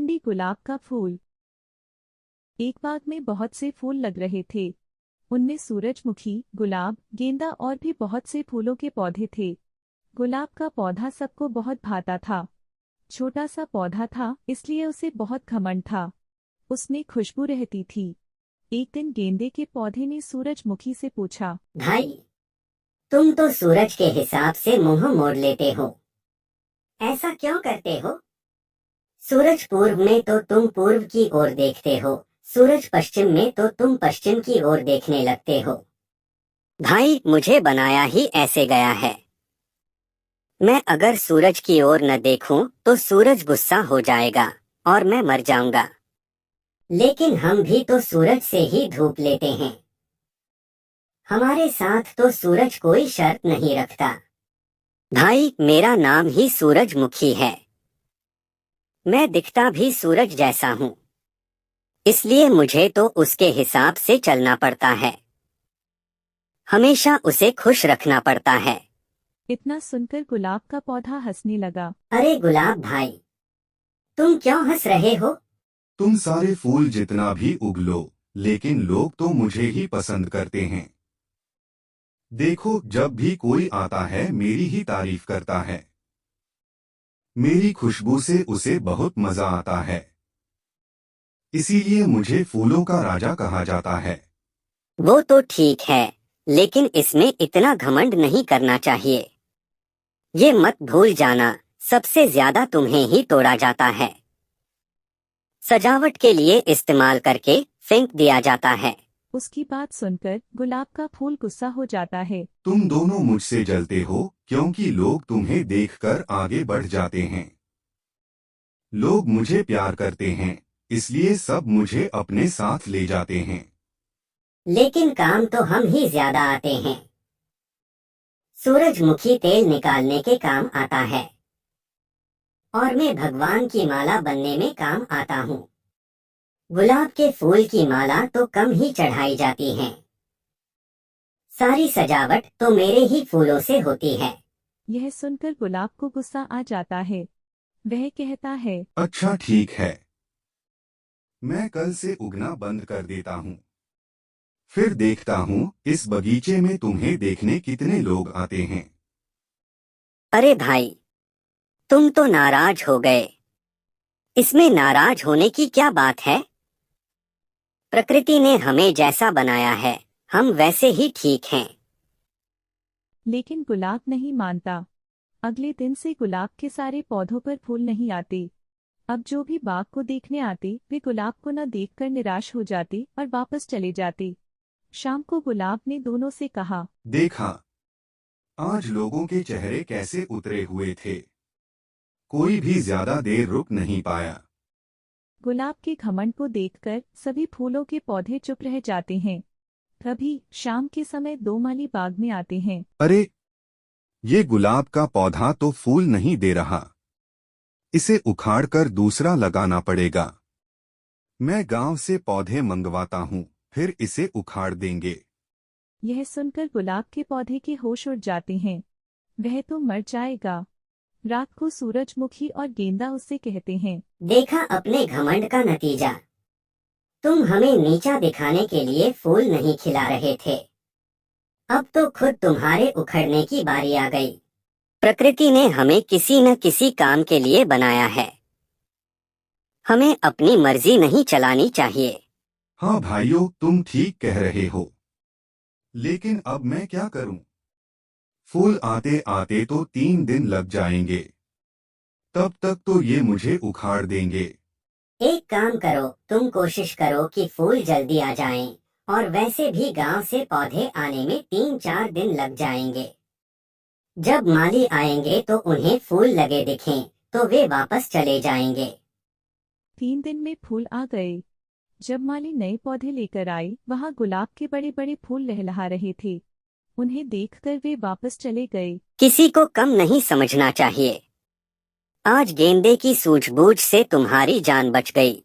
घमंडी गुलाब का फूल। एक बाग में बहुत से फूल लग रहे थे। उनमें सूरजमुखी, गुलाब, गेंदा और भी बहुत से फूलों के पौधे थे। गुलाब का पौधा सबको बहुत भाता था। छोटा सा पौधा था, इसलिए उसे बहुत घमंड था। उसमें खुशबू रहती थी। एक दिन गेंदे के पौधे ने सूरजमुखी से पूछा, भाई, तुम तो सूरज के हिसाब से मुंह मोड़ लेते हो। ऐसा क्यों करते हो? सूरज पूर्व में तो तुम पूर्व की ओर देखते हो, सूरज पश्चिम में तो तुम पश्चिम की ओर देखने लगते हो। भाई, मुझे बनाया ही ऐसे गया है। मैं अगर सूरज की ओर न देखूं तो सूरज गुस्सा हो जाएगा और मैं मर जाऊंगा। लेकिन हम भी तो सूरज से ही धूप लेते हैं। हमारे साथ तो सूरज कोई शर्त नहीं रखता। भाई, मेरा नाम ही सूरजमुखी है। मैं दिखता भी सूरज जैसा हूँ, इसलिए मुझे तो उसके हिसाब से चलना पड़ता है। हमेशा उसे खुश रखना पड़ता है। इतना सुनकर गुलाब का पौधा हंसने लगा। अरे गुलाब भाई, तुम क्यों हंस रहे हो? तुम सारे फूल जितना भी उगलो, लेकिन लोग तो मुझे ही पसंद करते हैं। देखो, जब भी कोई आता है मेरी ही तारीफ करता है। मेरी खुशबू से उसे बहुत मजा आता है। इसीलिए मुझे फूलों का राजा कहा जाता है। वो तो ठीक है, लेकिन इसमें इतना घमंड नहीं करना चाहिए। ये मत भूल जाना, सबसे ज्यादा तुम्हें ही तोड़ा जाता है। सजावट के लिए इस्तेमाल करके फेंक दिया जाता है। उसकी बात सुनकर गुलाब का फूल गुस्सा हो जाता है। तुम दोनों मुझसे जलते हो क्योंकि लोग तुम्हें देखकर आगे बढ़ जाते हैं। लोग मुझे प्यार करते हैं, इसलिए सब मुझे अपने साथ ले जाते हैं। लेकिन काम तो हम ही ज्यादा आते हैं। सूरजमुखी तेल निकालने के काम आता है और मैं भगवान की माला बनने में काम आता हूँ। गुलाब के फूल की माला तो कम ही चढ़ाई जाती है। सारी सजावट तो मेरे ही फूलों से होती है। यह सुनकर गुलाब को गुस्सा आ जाता है। वह कहता है, अच्छा ठीक है, मैं कल से उगना बंद कर देता हूँ। फिर देखता हूँ इस बगीचे में तुम्हें देखने कितने लोग आते हैं। अरे भाई, तुम तो नाराज हो गए। इसमें नाराज होने की क्या बात है? प्रकृति ने हमें जैसा बनाया है, हम वैसे ही ठीक हैं। लेकिन गुलाब नहीं मानता। अगले दिन से गुलाब के सारे पौधों पर फूल नहीं आते। अब जो भी बाग को देखने आते वे गुलाब को न देखकर निराश हो जाते और वापस चले जाते। शाम को गुलाब ने दोनों से कहा, देखा, आज लोगों के चेहरे कैसे उतरे हुए थे। कोई भी ज्यादा देर रुक नहीं पाया। गुलाब के घमंड को देखकर सभी फूलों के पौधे चुप रह जाते हैं। तभी शाम के समय दो माली बाग में आते हैं। अरे, ये गुलाब का पौधा तो फूल नहीं दे रहा। इसे उखाड़कर दूसरा लगाना पड़ेगा। मैं गांव से पौधे मंगवाता हूँ, फिर इसे उखाड़ देंगे। यह सुनकर गुलाब के पौधे के होश उड़ जाते हैं। वह तो मर जाएगा। रात को सूरजमुखी और गेंदा उससे कहते हैं, देखा अपने घमंड का नतीजा। तुम हमें नीचा दिखाने के लिए फूल नहीं खिला रहे थे, अब तो खुद तुम्हारे उखड़ने की बारी आ गई। प्रकृति ने हमें किसी न किसी काम के लिए बनाया है। हमें अपनी मर्जी नहीं चलानी चाहिए। हाँ भाइयों, तुम ठीक कह रहे हो। लेकिन अब मैं क्या करूं? फूल आते आते तो 3 दिन लग जाएंगे। तब तक तो ये मुझे उखाड़ देंगे। एक काम करो, तुम कोशिश करो कि फूल जल्दी आ जाएं, और वैसे भी गांव से पौधे आने में 3-4 दिन लग जाएंगे। जब माली आएंगे तो उन्हें फूल लगे दिखें तो वे वापस चले जाएंगे। 3 दिन में फूल आ गए। जब माली नए पौधे लेकर आए, वहां गुलाब के बड़े बड़े फूल लहलहा रहे थे। उन्हें देखकर वे वापस चले गए। किसी को कम नहीं समझना चाहिए। आज गेंदे की सूझबूझ से तुम्हारी जान बच गई,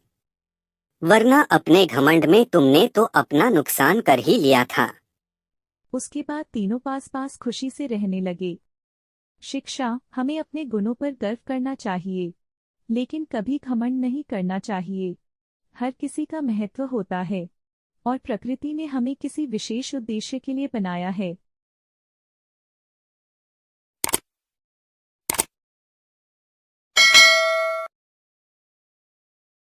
वरना अपने घमंड में तुमने तो अपना नुकसान कर ही लिया था। उसके बाद तीनों पास पास खुशी से रहने लगे। शिक्षा, हमें अपने गुणों पर गर्व करना चाहिए। लेकिन कभी घमंड नहीं करना चाहिए। हर किसी का महत्व होता है और प्रकृति ने हमें किसी विशेष उद्देश्य के लिए बनाया है।